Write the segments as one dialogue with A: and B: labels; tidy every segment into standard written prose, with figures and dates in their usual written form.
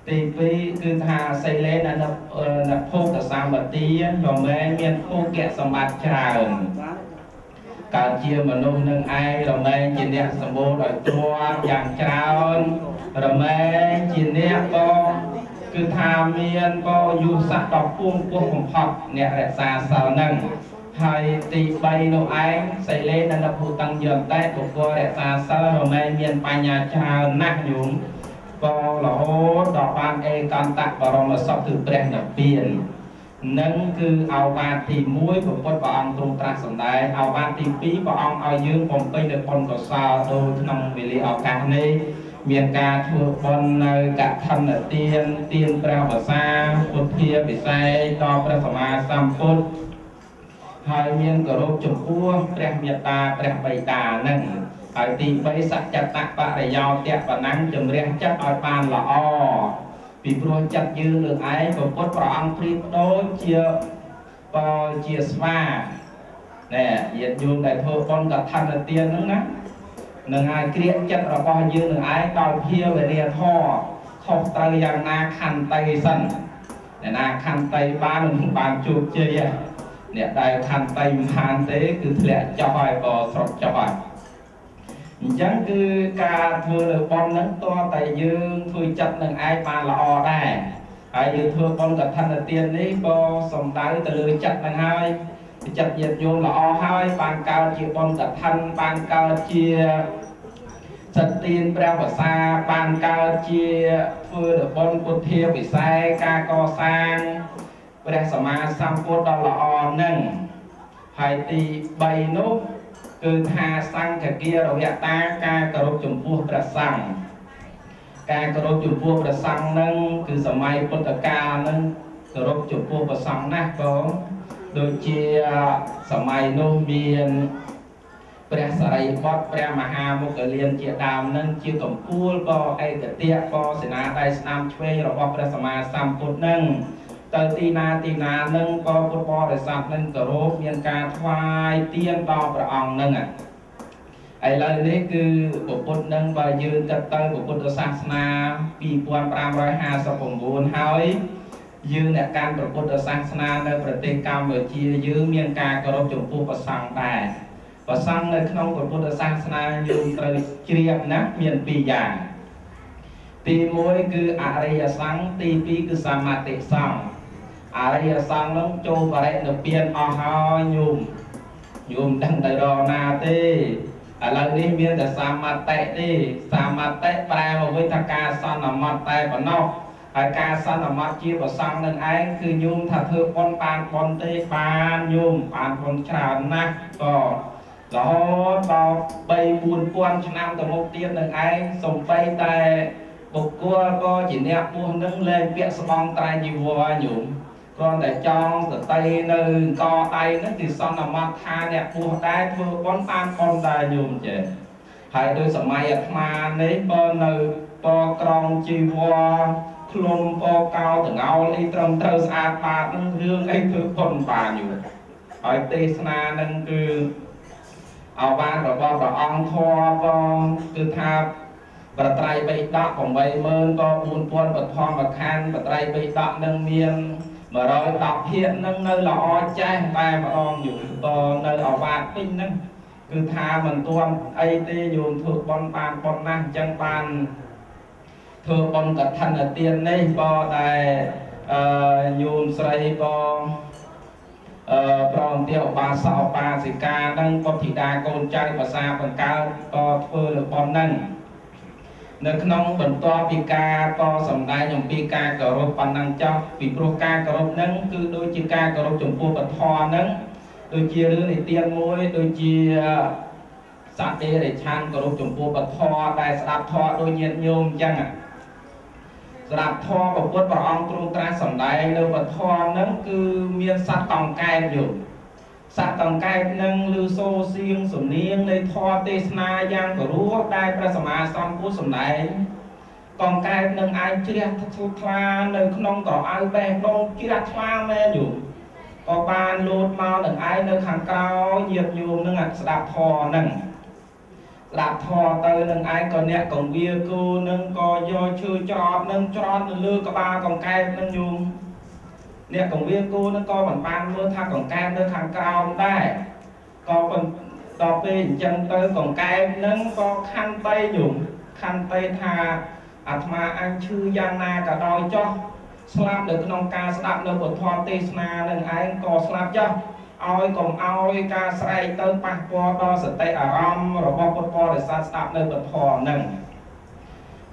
A: ទីពីរគឺថាសីលេននៅភោគសម្បត្តិរមែងមានភោគៈសម្បត្តិច្រើនកើតជាមនុស្សនឹងឯងរមែងជាអ្នកសម្បូរដោយទ្រព្យយ៉ាងច្រើនរមែងជាអ្នកក៏គឺថាមានក៏យុស័កដល់ពួងពោះបំផុតអ្នករក្សាសិលនឹងហើយទី3នោះឯងសីលេននៅភូតញ្ញន្តៈបុគ្គលរក្សាសិលរមែងមានបញ្ញាច្រើនណាស់ញោមក៏រហូតដល់បានឯកន្តៈបរមសុខគឺព្រះនិព្វាននឹងគឺឱវាទទី1ព្រះពុទ្ធព្រះអង្គទ្រង់ត្រាស់សម្ដែងឱវាទទី2ព្រះអង្គឲ្យយើងបំពេញនូវបុណ្យកុសលដូចក្នុងវេលាឱកាសនេះមានការធ្វើបុណ្យនៅកឋិនទានទានព្រះវសាពុទ្ធាពិសេសដល់ព្រះសម្មាសម្ពុទ្ធហើយមានគោរពចំពោះព្រះមេត្តាព្រះបិតានឹងហើយទី3សច្ចតបរិយោទៈបណੰជំរះចិត្តឲ្យបានល្អពីព្រោះចិត្តយើងលើឯងព្រះពុទ្ធព្រះអង្គព្រៀបដូចជាស្វាណែញាតិញោមដែលធ្វើបុណ្យកឋិនទានហ្នឹងណានឹងឲ្យក្រៀកចិត្តរបស់យើងនឹងឯងដោយភាវនាធម៌ខុសត្រូវយ៉ាងណាខន្តីសិនអ្នកណាខន្តីបាននឹងបានជោគជ័យអ្នកដែលខន្តីមិនបានទេគឺធ្លាក់ចុះហើយក៏ស្រុតចុះហើយអញ្ចឹងគឺការធ្វើលើបុណ្យហ្នឹងតើតែយើងធ្វើចិត្តនឹងឯងបានល្អដែរហើយយើងធ្វើបុណ្យកឋិនទាននេះក៏សំដៅទៅលើចិត្តនឹងហើយចិត្តញាតិញោមល្អហើយបានកើតជាបុណ្យកឋិនបានកើតជាសត្វទានព្រះវសាបានកើតជាធ្វើលើបុណ្យពុទ្ធាពិសេសការកសាងព្រះសម្មាសម្ពុទ្ធដ៏ល្អនឹងហើយទី3នោះគឺថាសង្ឃគារវតាការគោរពចំពោះព្រះសង្ឃការគោរពចំពោះព្រះសង្ឃនឹងគឺសម័យពុទ្ធកាលនឹងគោរពចំពោះព្រះសង្ឃណាស់ក៏ដូចជាសម័យនោះមានព្រះសរិបុត្រព្រះមហាមុគលានជាដើមនឹងជាកម្ពូលក៏ឯកតេក៏សេនាដៃស្នាមឆ្វេងរបស់ព្រះសម្មាសម្ពុទ្ធនឹងទៅទីណានឹងក៏ពុទ្ធបរិស័ទនឹងគោរពមានការថ្វាយទានដល់ព្រះអង្គនឹងឥឡូវនេះគឺពុទ្ធនឹងបើយើងគិតទៅពុទ្ធសាសនា2559ហើយយើងអ្នកកាន់ពុទ្ធសាសនានៅប្រទេសកម្ពុជាយើងមានការគោរពចំពោះព្រះសង្ឃដែរព្រះសង្ឃនៅក្នុងពុទ្ធសាសនាយើងត្រូវជ្រាបណាមាន2យ៉ាងទី1គឺអរិយសង្ឃទី2គឺសមតិសង្ឃអរិយសង្ឃនោះចូលបរិនិព្វានអស់ហើយញោមដឹងទៅរកណាទេឥឡូវនេះមានតែសមតិទេសមតិប្រែមកវិញថាការសន្មតតែប៉ុណ្ណោះហើយការសន្មតជាប្រសង្ឃនឹងឯងគឺញោមថាធ្វើបុណ្យបានបុណ្យទេបានញោមបានបុណ្យច្រើនណាស់ក៏រហូតដល់3-4,000ឆ្នាំទៅមុខទៀតនឹងឯងសំបីតែបុគ្គលក៏ជាអ្នកបួសនឹងលែងពាក់ស្បង់ត្រៃជីវរញោមគ្រាន់តែចងសតិនៅកដៃហ្នឹងគឺសន្មតថាអ្នកបួសដែរធ្វើបុណ្យបានបុណ្យដែរញោមចេះហើយដោយសម័យអាត្មានេះក៏នៅពក្រងជីវរខ្លុំពកោតងោលអីត្រឹមត្រូវស្អាតបាតនឹងរឿងអីធ្វើបុណ្យបានញោមហើយទេសនានឹងគឺឱវាទរបស់ព្រះអង្គធម៌ក៏គឺថាបត្រៃបិដក80000ក៏4000បឋមខណ្ឌបត្រៃបិដកនឹងមាន110ភាគនឹងនៅល្អចេះតែម្ដងយូរក៏នៅឱវាទពេញហ្នឹងគឺថាមិនទាន់អីទេយោមធ្វើបុណ្យបានបុណ្យណាស់អញ្ចឹងបានធ្វើបុណ្យកឋិនទាននេះក៏ដែលញោមស្រីក៏ប្រងទាឧបាសកឧបាសិកានឹងពុទ្ធធីតាកូនចៅភាសាបង្កើតក៏ធ្វើលើបុណ្យហ្នឹងនៅក្នុងបន្ទាប់ពីការក៏សម្ដែងអំពីការគោរពប៉ុណ្ណឹងចោះពីព្រោះការគោរពហ្នឹងគឺដូចជាការគោរពចំពោះពធហ្នឹងដូចជារឿងនិទានមួយដូចជាសត្វទេរិឆានគោរពចំពោះពធដែលស្ដាប់ធម៌ដូចញាតិញោមអញ្ចឹងស្ដាប់ធម៌ព្រះពុទ្ធព្រះអង្គទ្រង់ត្រាស់សម្ដែងនៅពធហ្នឹងគឺមានសត្វកង្កែបយោសត្វកង្កែបនឹងឮសូរសៀងសំនៀងនៃធម៌ទេសនាយ៉ាងព្រោះដែលព្រះសម្មាសម្ពុទ្ធសម្ដែងកង្កែបនឹងអាចជ្រះថ្លានៅក្នុងក្រអៅបេះដូងជ្រះថ្លាមែនយោក៏បានលោតមកនឹងឯងនៅខាងក្រោយញាតិញោមនឹងស្ដាប់ធម៌ហ្នឹង đạp thò tới nâng ai còn nè còn bia cô nâng có do chưa cho nâng cho lưa có ba còn cay nâng nhung nè còn bia cô nâng có bằng ban mưa thang còn cay nâng thang cao đây có phần đọc về chân tới còn cay nâng có khăn tay khăn tay thà mà anh chư gian na cả đôi cho slap được nông ca slap được một thọ tê na nâng ai có slap cho ôi còn ôi ca say tới bạc qua đo sự tay ở âm rồi bọc qua để sát slap được một thọ nâng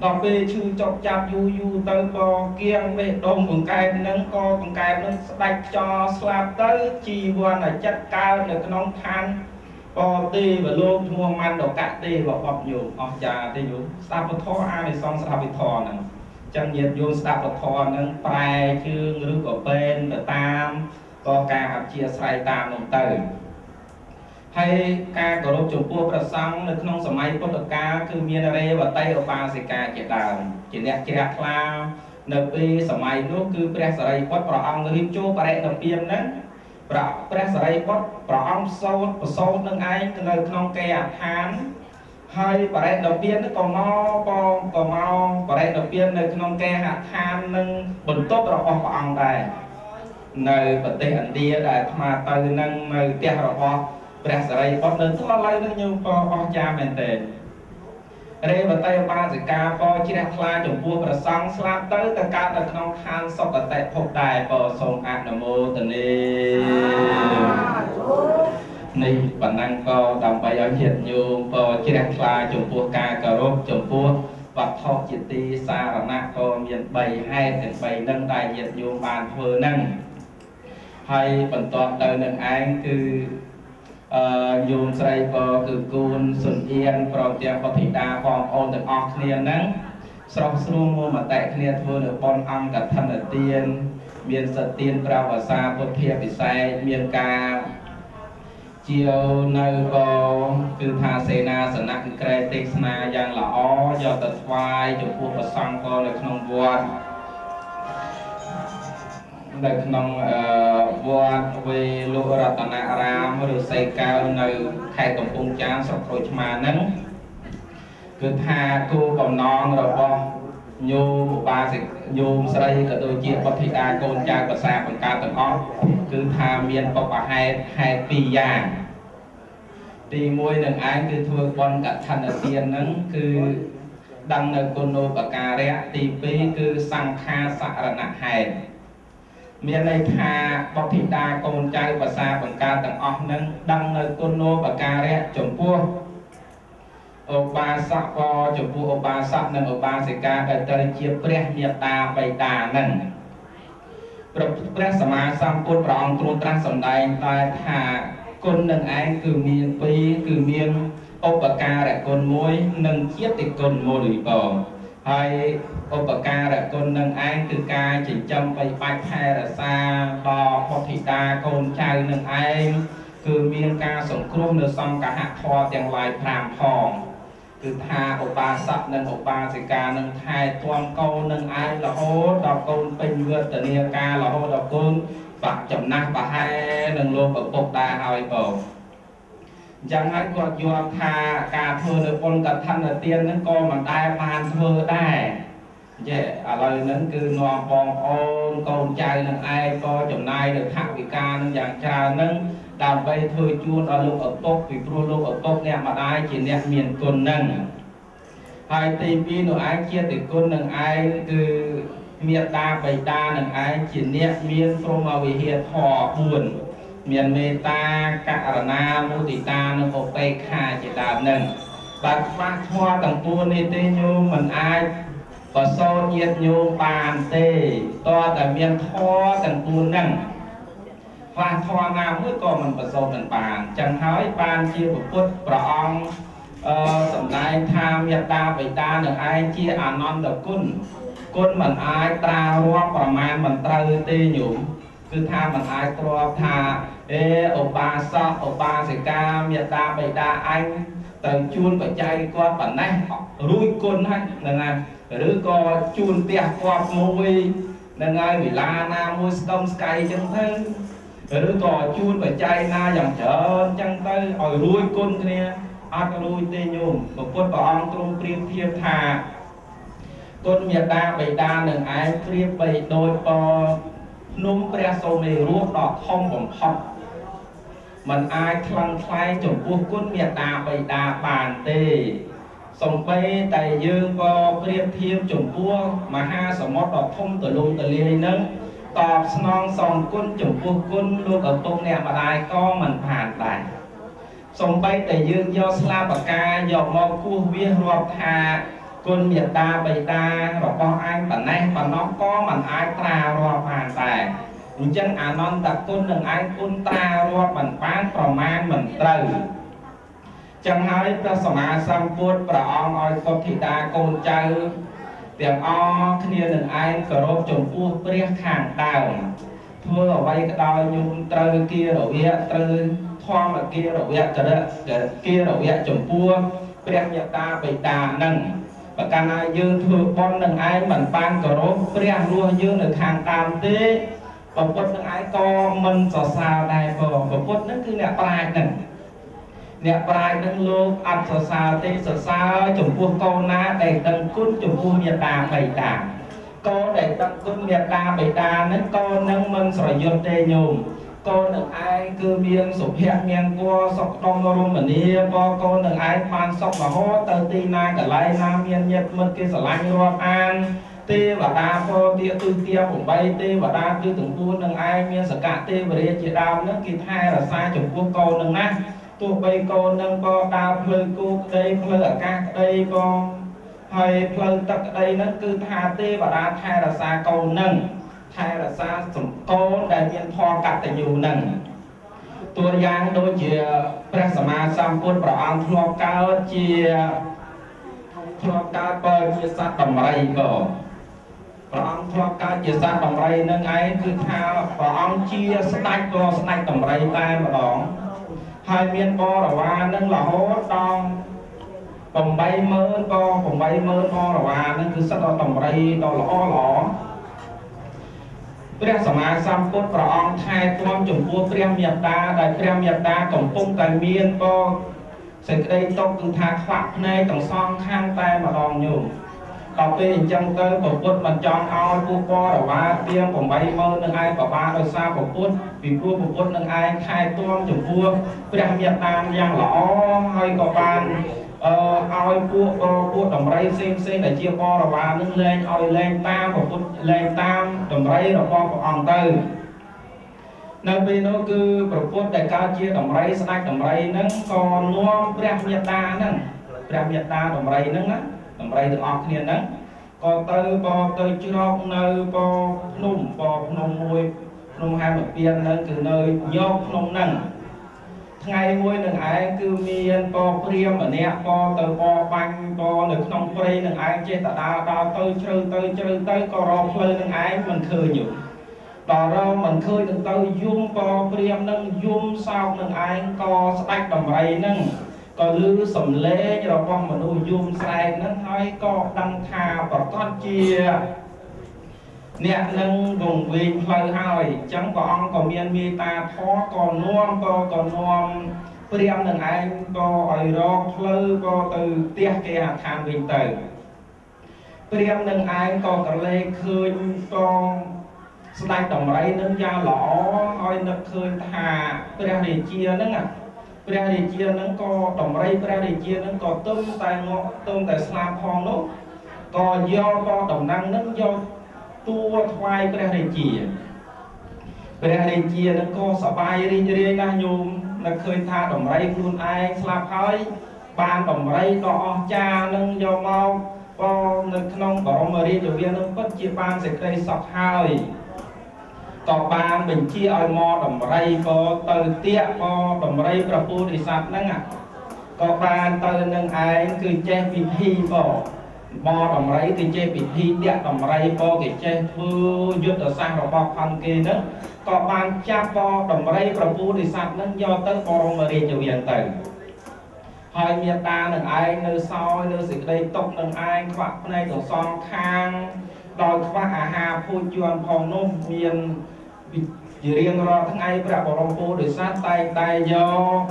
A: đọc về chư chọc chạp yu yu tới bò kiêng về đông cùng cài nâng co cùng cài nâng đạch cho slap tới chi quan là chất cao được nông than bò tê và lô mua man đồ cạ tê và bọc nhiều trà tê nhiều slap một thọ ai để xong slap một thọ nâng chẳng nhiệt vô slap một thọ nâng bài chương rước của bên và tam có ca học chia sài tam nông tử hay ca của lô chụp pua xong được nông sớm mai có được ca cứ miền rê và tây ở ba sẽ ca chỉ đào chỉ nét chỉ đặt la nợ pi sớm mai nước cứ pre sài quất pro ong rim chu ba nợ piêm nè pre sài quất pro ong sâu nâng ai nơi nông cây hán hay bà đầu tiên nó còn mau bà đầu tiên nơi nông cây hán nâng bình tốt rồi ông ông đây nơi vật tế ảnh đi đại mà từ nâng nơi tiền rồi họ bè sợi bọn nơi thua lấy nó như con cha mình tệ đây vật tế ba chỉ ca po chỉ đặt la chủng vua và sang slap tới tất cả là không than sau vật tế phục đài po sông ác nam mô tần ni bản năng po đồng bài ở hiện như po chỉ đặt la chủng vua ca cà rốt chủng vua vật thọ chỉ ti sa rana na po miền bầy haiถึงbầy nâng đại hiện như bàn phơi nâng hay phần toàn đời nâng anh cứ dùng sợi bò cứ côn xuân yên pro tiang có thị đa vòng ôn được óc liền nắng sọc xuống mua mà tại kia thưa được con ăn cả thân ở tiên miền sật tiên trao và xa bột thiệp bị say miền ca chiều nơi bò cứ tha xe na sẵn nặng kề tê na giang là ó do tật vai chụp cuộc và sang con được không vuông được nông vua về lúa rát na ram rồi xây cao nơi khai tổng cung chán sọc rồi mà nắng cứ tha cô còn non rồi bo nhô ba sẽ nhô xây cả đôi chia có thị đa con trai và xa bằng cao tầng ó cứ tha miền có bà hai pi già đi môi đừng ai cứ thua con cả thân ở tiền nắng cứ đăng nơi con nô và cà rẽ tì pi cứ sang kha xạ là nặng hèn miền này thà bọc thị đa con trai và xa bằng ca tầng óc nâng đăng nơi con nô và ca rẽ chồng pua ô ba sắc po chồng pua ô ba sắc nâng ô ba sẽ ca đại tây chia pre miệt ta bày ta nâng pre sama sam pun prong tru trăng sầm đai tai thà con nâng ai cứ miền pi cứ miền ô ba ca rẽ con môi nâng chiết thì con môi đùi bò hay ô bà ca là con nâng ai từ ca chỉ châm bay bạch hay là xa bò hoặc thị đa con trai nâng ai cứ miên ca sống krum được xong cả hạt thò tiền lại phàm hòn cứ tha ô ba sắp nâng ô ba sẽ ca nâng hai toàn câu nâng ai là hô đọc con bình vượt tờ nia ca là hô đọc con bạc chậm nát bà hai nâng lô bà bốc đa hỏi bầu chẳng hạn có do tha cả thơ được con cả thân là tiên nó con mà đai bàn thơ đai vậy à lời nâng cứ nọ bong ôn con trai nâng ai có chồng nay được hạ vị ca nâng dạng trà nâng đàm vây thơ chuôn ở lúc ở tốt vì pro lúc ở tốt nè mà ai chỉ nè miền cồn nâng hai tìm đi nó ai chia thì con nâng ai cứ miền ta bày ta nâng ai chỉ nè miền pro mà vì hiện họ buồn miền mê ta cả na mô tì ta nó có tay kha chỉ là nâng bạc phát hoa tầng tua nê tê nhô mình ai có so nhiệt nhô bàn tê to cả miền thoa tầng tua nâng và thoa nào mới có mình có so tầng bàn chẳng hỏi bàn chia một phút bỏ ong sầm nay tham miền ta bày ta nâng ai chia à non được cun mình ai ta hoa quả mai mình trâu tê nhụm cứ tha mình ai to tha ô ba sa ô ba sẽ ca miệt ta bày ta anh từ chuôn phải chạy qua bản này rui côn hay là này rồi có chuôn tiệt qua môi là ngay vì la na môi stom sky chân thân rồi có chuôn phải chạy na dòng chợ chân tay rồi rui côn kia អត់រួយទេញោមពុទ្ធព្រះអង្គទ្រង់ប្រៀបធៀបថាគុណមេត្តាបិតានឹងឯងប្រៀបបីដូចភ្នំព្រះសូមេរុដ៏ធំបំផុតมันអាចថ្លឹងថ្លែងចំពោះគុណមេត្តាបិតាបានទេសំបីតែយើងក៏ប្រៀបធៀបចំពោះមហាសមុទ្រដ៏ធំទូលំទូលាយនឹងតបស្នងសងគុណចំពោះគុណលោកឪពុកអ្នកម្ដាយក៏មិនបានដែរសំបីតែយើងយកស្លាបកាយកមកគោះវារាប់ថាគុណមេត្តាបិតារបស់អញប៉ុណ្ណេះប៉ុណ្ណោះក៏មិនអាចត្រារាប់បានដែរអញ្ចឹងអនន្តគុណនឹងឯងគុណត្រារាប់មិនបានប្រមាណមិនត្រូវចឹងហើយព្រះសម្មាសម្ពុទ្ធព្រះអង្គឲ្យពុទ្ធធីតាកូនចៅទាំងអស់គ្នានឹងឯងគោរពចំពោះព្រះខាងដើមធ្វើអ្វីក៏ដោយញោមត្រូវគិរវៈត្រូវធម្មគិរវៈចរិតគិរវៈចំពោះព្រះមេត្តាបិតានឹងបើកាលណាយើងធ្វើបុណ្យនឹងឯងមិនបានគោរពព្រះរស់យើងនៅខាងដើមទេព្រះពុទ្ធនឹងឯងក៏មិនសរសើរដែរព្រះពុទ្ធនឹងគឺអ្នកប្រាជ្ញនឹងអ្នកប្រាជ្ញនឹងលោកអត់សរសើរទេសរសើរចំពោះកូនណាដែលដឹងគុណចំពោះមេត្តាបិតាកូនដែលដឹងគុណមេត្តាបិតានឹងកូននឹងមិនស្រយុទ្ធទេញោមកូននឹងឯងគឺមានសុភមង្គលសុខដុមរមនាកូននឹងឯងបានសុខរហូតទៅទីណាកន្លែងណាមានញាតិមិត្តគេស្រឡាញ់រាប់អានទេវតាពោធិទុតិយ8ទេវតាគឺទាំង4នឹងឯងមានសកទេវរាជជាដើមនឹងគេថែរក្សាចំពោះកូននឹងណាទោះបីកូននឹងក៏ដើរផ្លូវគោក្តីផ្លូវអាកាសក្តីក៏ហើយផ្លូវទឹកក្តីនឹងគឺថាទេវតាថែរក្សាកូននឹងថែរក្សាកូនដែលមានធម៌កតញ្ញូនឹងតួយ៉ាងដូចជាព្រះសម្មាសម្ពុទ្ធព្រះអង្គធ្លាប់កើតជាសត្វដំរីក៏ព្រះអង្គធ្លាប់កើតជាសត្វដំរីនឹងឯងគឺថាព្រះអង្គជាស្ដេចក៏ស្ដេចដំរីតែម្ដងហើយមានបរិវារនឹងរហូតដល់80000ក៏80000បរិវារនឹងគឺសិតដល់ដំរីដល់ល្អព្រះសម្មាសម្ពុទ្ធព្រះអង្គថែទាំចំពោះព្រះមេត្តាដែលព្រះមេត្តាកំពុងតែមានក៏សេចក្តីទុកគឺថាខ្វាក់ភ្នែកទាំងសងខាងតែម្ដងញោមដល់ពេលអញ្ចឹងទៅព្រះពុទ្ធមិនចង់ឲ្យពួកបរិវារទៀង80000នឹងឯងបបាដោយសារព្រះពុទ្ធពីព្រោះព្រះពុទ្ធនឹងឯងថែទាំចំពោះព្រះមេត្តាយ៉ាងល្អហើយក៏បានឲ្យពួកដំរីផ្សេងដែលជាបរិវារនឹងលែងឲ្យលែងតាមព្រះពុទ្ធលែងតាមដំរីរបស់ព្រះអង្គទៅនៅពេលនោះគឺព្រះពុទ្ធដែលកើតជាដំរីស្ដេចដំរីនឹងក៏នាំព្រះមេត្តានឹងព្រះមេត្តាដំរីនឹងណាដំរីទាំងអស់គ្នាហ្នឹងក៏ទៅជ្រកនៅភ្នំមួយភ្នំហែមពៀនហ្នឹងគឺនៅញោកភ្នំហ្នឹងថ្ងៃមួយនឹងឯងគឺមានព្រាហ្មណ៍ម្នាក់ទៅបាញ់នៅក្នុងព្រៃនឹងឯងចេះតដើរដល់ទៅជ្រៅទៅក៏រកផ្លូវនឹងឯងមិនឃើញដល់រកមិនឃើញទៅយំព្រាហ្មណ៍នឹងយំសោកនឹងឯងក៏ស្ដេចដំរីហ្នឹងក៏ឮសំឡេងរបស់មនុស្សយំស្រែកហ្នឹងហើយក៏ដឹងថាប្រកាសជាអ្នកនឹងវង្វេងផ្លូវហើយអញ្ចឹងព្រះអង្គក៏មានមេត្តាធម៌ក៏នាំព្រាហ្មណ៍នឹងឯងក៏ឲ្យរកផ្លូវក៏ទៅផ្ទះគេហដ្ឋានវិញទៅព្រាហ្មណ៍នឹងឯងក៏ក្រឡេកឃើញក៏ស្ដេចដំរីនឹងយ៉ាងល្អហើយនឹកឃើញថាព្រះរាជានឹងព្រះរាជានឹងក៏ដំរីព្រះរាជានឹងក៏ទុំតែស្លាប់ផងនោះក៏យកតំណែងនឹងយកតួថ្វាយព្រះរាជានឹងក៏សប្បាយរីករាយណាស់ញោមនឹកឃើញថាដំរីខ្លួនឯងស្លាប់ហើយបានដំរីដ៏អស្ចារ្យនឹងយកមកក៏នៅក្នុងបរមរាជវាំងនឹងពិតជាបានសេចក្តីសុខហើយក៏បានបញ្ជាឲ្យមកដំរីក៏ទៅទាក់ដំរីប្រពុទ្ធិស័ព្ទហ្នឹងក៏បានទៅនឹងឯងគឺចេះពិធីមកដំរីគឺចេះពិធីទាក់ដំរីគេចេះធ្វើយុទ្ធសាស្ត្ររបស់ផាន់គេហ្នឹងក៏បានចាប់ដំរីប្រពុទ្ធិស័ព្ទហ្នឹងយកទៅបរមរាជវាំងទៅហើយមេត្តានឹងឯងនៅសោយនៅសេចក្តីទុកនឹងឯងខ្វាក់ភ្នែកទាំងសងខាងដោយខ្វះអាហារភោជនផងនោះមានជារៀងរាល់ថ្ងៃព្រះបរមពុទ្ធិស័ព្ទតែយ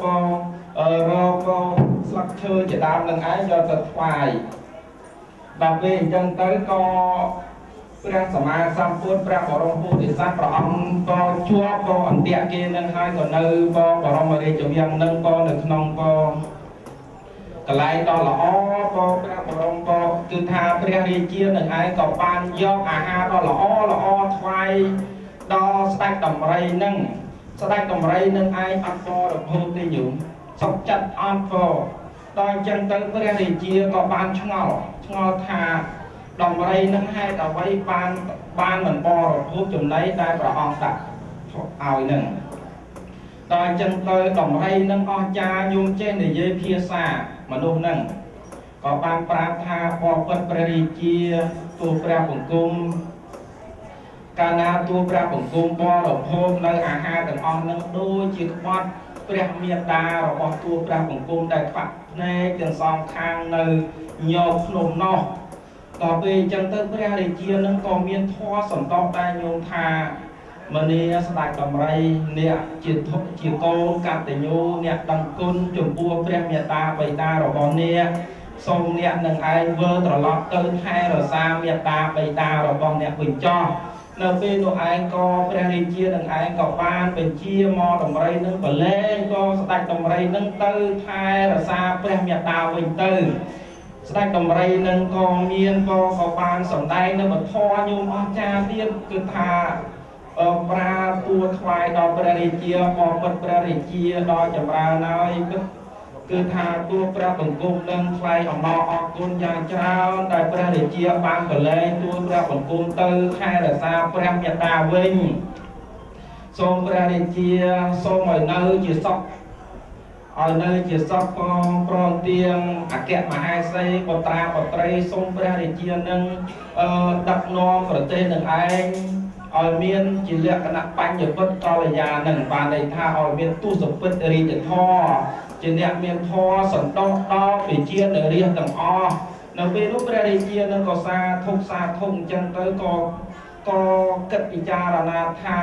A: ក រកស្លឹកឈើជាដើមនឹងឯងយកទៅថ្វាយដល់ពេលអញ្ចឹងទៅក៏ព្រះសម្មាសម្ពុទ្ធព្រះបរមពុទ្ធិស័ក្តិព្រះអង្គក៏ជាប់ក៏អន្ទាក់គេនឹងហើយក៏នៅក៏បរមរាជវាំងនឹងក៏នៅក្នុងក៏កន្លែងដ៏ល្អក៏ព្រះបរមក៏គឺថាព្រះរាជានឹងឯងក៏បានយកអាហារដ៏ល្អល្អថ្វាយដល់ស្ដេចដំរីនឹងស្ដេចដំរីនឹងឯងអត់បរិភោគទេញោមសុខចិត្តអត់ក៏ដល់អញ្ចឹងទៅព្រះរាជាក៏បានឆ្ងល់ថាដំរីនឹងហេតុអ្វីបានមិនបរិភោគចំណីដែលព្រះអង្គដាក់ឲ្យនឹងដល់អញ្ចឹងទៅដំរីនឹងអស្ចារ្យញោមចេះនិយាយភាសាមនុស្សនឹងក៏បានប្រាប់ថាបបិទ្ធព្រះរាជាទូលព្រះបង្គំកាលណាទូលព្រះបង្គំបរិភោគនៅអាហារទាំងអស់នឹងដូចជាក្បត់ព្រះមេត្តារបស់ទូលព្រះបង្គំដែលខ្វាក់ភ្នែកទាំងសងខាងនៅញោមភ្នំនោះដល់ពេលអញ្ចឹងទៅព្រះរាជានឹងក៏មានធម៌សន្តោសដែរញោមថាមនីស្ដេចដំរីអ្នកជាកូនកតញ្ញូអ្នកដឹងគុណចំពោះព្រះមេត្តាបិតារបស់អ្នកសូមអ្នកនឹងឯងធ្វើត្រឡប់ទៅថែរក្សាមេត្តាបិតារបស់អ្នកវិញចោះនៅពេលនោះឯងក៏ព្រះរាជានឹងឯងក៏បានបញ្ជាមកដំរីនឹងប្រឡែងក៏ស្ដេចដំរីនឹងទៅថែរក្សាព្រះមេត្តាវិញទៅស្ដេចដំរីនឹងក៏មានក៏បានសម្ដែងនៅពធញោមអស្ចារ្យទៀតគឺថាប្រាពួរថ្វាយដល់ព្រះរាជាបបិទ្ធព្រះរាជាដល់ចម្រើនហើយគឺថាទួព្រះបង្គំនឹងថ្លែងអំណរអរគុណយ៉ាងច្រើនដែលព្រះរាជាបានប្រឡែងទួព្រះបង្គំទៅថែរក្សាព្រះមេត្តាវិញសូមព្រះរាជាសូមឲ្យនៅជាសុខផងព្រមទាំងអគ្គមហេសីបុត្រាបុត្រីសូមព្រះរាជានឹងដឹកនាំប្រទេសនឹងឯងឲ្យមានជាលក្ខណៈបញ្ញវត្តកល្យានឹងបានន័យថាឲ្យមានទុសពិតរាជធម៌ជាអ្នកមានធម៌សន្តោសដល់ប្រជានរាជទាំងអស់នៅពេលនោះព្រះរាជានឹងក៏សាធុអញ្ចឹងទៅក៏គិតពិចារណាថា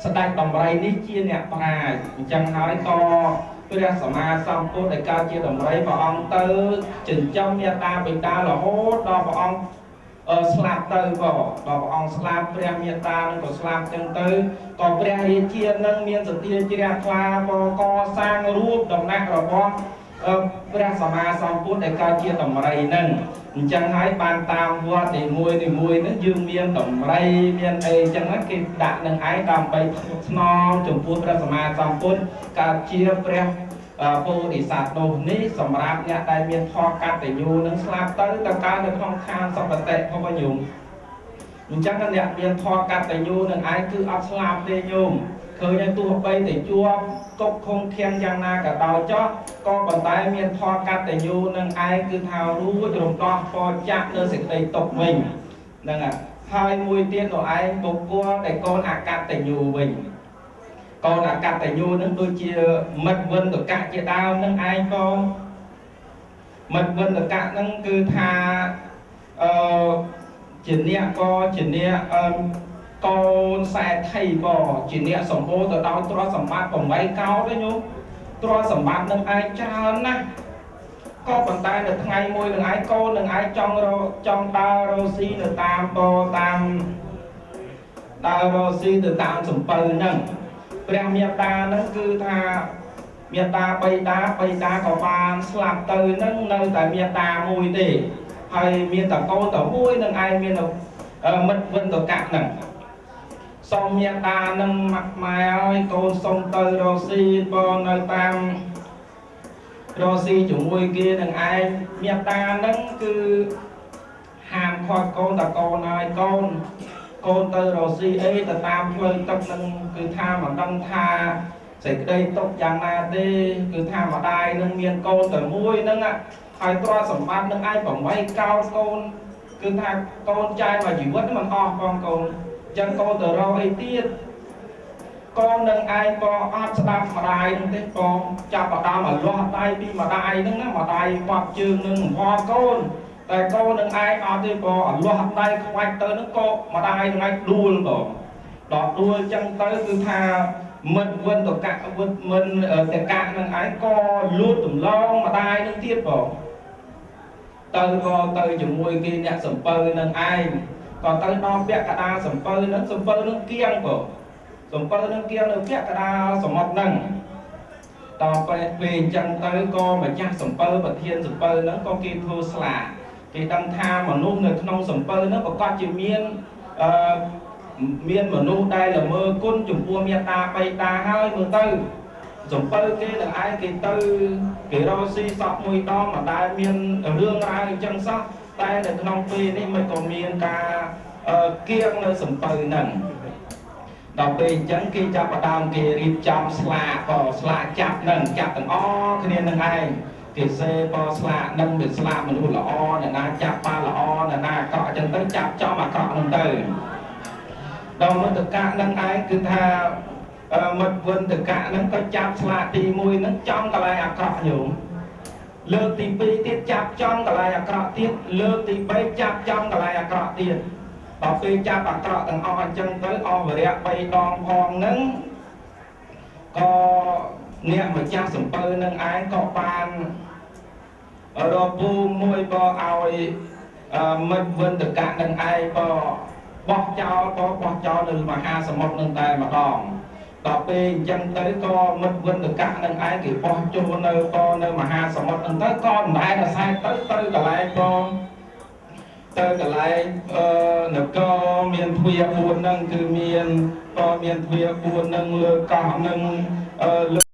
A: ស្ដេចដំរីនេះជាអ្នកប្រាជ្ញអញ្ចឹងហើយក៏ព្រះសម្មាសម្ពុទ្ធដែលកើតជាដំរីព្រះអង្គទៅចិញ្ចឹមមេត្តាបិតារហូតដល់ព្រះអង្គស្លាប់ទៅក៏ដល់ព្រះអង្គស្លាប់ព្រះមេត្តានឹងក៏ស្លាប់ចឹងទៅក៏ព្រះរាជានឹងមានសទ្ធាជ្រះថ្លាក៏កសាងរូបតំណាក់របស់ព្រះសម្មាសម្ពុទ្ធដែលកើតជាដំរីនឹងអញ្ចឹងហើយបានតាមវត្តនីមួយនឹងយើងមានដំរីមានអីចឹងគេដាក់នឹងឯងដើម្បីស្នងចំពោះព្រះសម្មាសម្ពុទ្ធកើតជាព្រះពោធិសត្វនោះនេះសម្រាប់អ្នកដែលមានធម៌កតញ្ញូនឹងស្លាប់ទៅកើតនៅក្នុងឋានសុគតិភពញោមអញ្ចឹងអ្នកមានធម៌កតញ្ញូនឹងឯងគឺអត់ស្លាប់ទេញោមឃើញតែទោះបីតែជាប់ទុកឃុំឃាំងយ៉ាងណាក៏ដោយចោះក៏ប៉ុន្តែមានធម៌កតញ្ញូនឹងឯងគឺថារួចរំដោះពរចាក់នៅសេចក្តីទុកវិញហ្នឹងហើយមួយទៀតនោះឯងបុគ្គលដែលកូនអកតញ្ញូវិញកូនអកតញ្ញូនឹងដូចជាមិត្តវិនកកៈជាដើមនឹងឯងផងមិត្តវិនកកៈនឹងគឺថាជាអ្នកក៏ជាអ្នកកូនសែថៃក៏ជាអ្នកសម្បូរទៅដោយទ្រព្យសម្បត្តិ8កោដទេញោមទ្រព្យសម្បត្តិនឹងឯងច្រើនណាស់ក៏ប៉ុន្តែនៅថ្ងៃមួយនឹងឯងកូននឹងឯងចង់ដើររកស៊ីនៅតាមដើររកស៊ីទៅតាមសំពៅហ្នឹងព្រះមេត្តាហ្នឹងគឺថាមេត្តាបិតាក៏បានស្លាប់ទៅហ្នឹងនៅតែមេត្តាមួយទេហើយមានតែកូនតែមួយនឹងឯងមានមិត្តវិនកកៈហ្នឹងសូមមេត្តានឹងម៉ាក់ម៉ែឲ្យកូនសូមទៅរកស៊ីបងនៅតាមរកស៊ីជាមួយគេនឹងឯងមេត្តានឹងគឺហាមខត់កូនតែកូនហើយកូនទៅរកស៊ីអីទៅតាមផ្លូវទឹកនឹងគឺថាមិនដឹងថាសេចក្តីទុកយ៉ាងណាទេគឺថាម្ដាយនឹងមានកូនតែមួយហ្នឹងហើយទ្រព្យសម្បត្តិនឹងឯង8កោកូនគឺថាកូនចាយមកជីវិតមិនអស់ផងកូនចឹងកូនទៅរកអីទៀតកូននឹងឯងក៏អត់ស្ដាប់ម្ដាយនឹងទេបងចាប់បដាមឲ្យលាស់ដៃពីម្ដាយហ្នឹងណាម្ដាយបាត់ជើងនឹងហោកូនតែកូននឹងឯងអត់ទេបងឲ្យលាស់ដៃខ្វាច់ទៅហ្នឹងក៏ម្ដាយនឹងឯងដួលបងដល់ដួលចឹងទៅគឺថា mình vân tổ cả mình tất cả năng ái co luôn tùm lo mà đai năng tiếp vào từ co từ chừng mùi kia nhạc sầm pơ năng ai còn từ nó vẽ cả đa sầm pơ nó kiêng vào sầm pơ nó kiêng nó vẽ cả đa sầm mọt năngต่อไปจังទៅក៏ម្ចាស់សំពើប្រធានសំពើហ្នឹងក៏គេធ្វើស្លាគេដឹងថាមនុស្សនៅក្នុងសំពើហ្នឹងប្រកាសជាមានមនុស្សដែលល្មើគុណចំពោះមេត្តាបៃតាហើយមើលទៅសំពើគេនឹងឯងគេទៅគេរកស៊ីសក់មួយដងមិនដែលមានរឿងរ៉ាវអញ្ចឹងសោះតែនៅក្នុងពេលនេះមិនក៏មានការគៀងនៅសំពើហ្នឹងដល់ពេលអញ្ចឹងគេចាប់ផ្ដើមគេរៀបចំស្លាកក៏ស្លាកចាប់នឹងចាប់ទាំងអស់គ្នានឹងឯងគេសេបស្លាកនឹងវាស្លាកមនុស្សល្អអ្នកណាចាប់បានល្អអ្នកណាអាក្រក់អញ្ចឹងទៅចាប់ចំអាក្រក់នឹងទៅដល់មន្តកៈនឹងឯងគឺថាមិត្តវិន្តកៈនឹងក៏ចាប់ស្លាកទី1នឹងចំកន្លែងអាក្រក់ញោមលើកទី2ទៀតចាប់ចំកន្លែងអាក្រក់ទៀតលើកទី3ចាប់ចំកន្លែងអាក្រក់ទៀតដល់ពេលចាប់អាក្រក់ទាំងអស់អញ្ចឹងទៅអស់វរៈ3ដងផងហ្នឹងក៏អ្នកម្ចាស់សំពើនឹងឯងក៏បានរកពូមួយក៏ឲ្យមិត្តវិន្តកៈនឹងឯងក៏បោះចោលនៅមហាសមុទ្រនឹងតែម្ដងដល់ពេលអញ្ចឹងទៅក៏មិត្តវិន្តកៈនឹងឯងគេបោះចូលនៅមហាសមុទ្រនឹងទៅក៏មិនដែលតែខ្សែទៅកន្លែងក៏ទៅកន្លែងនគរមានទ្វារ4ហ្នឹងគឺមានទ្វារ4ហ្នឹងលើកោះហ្នឹង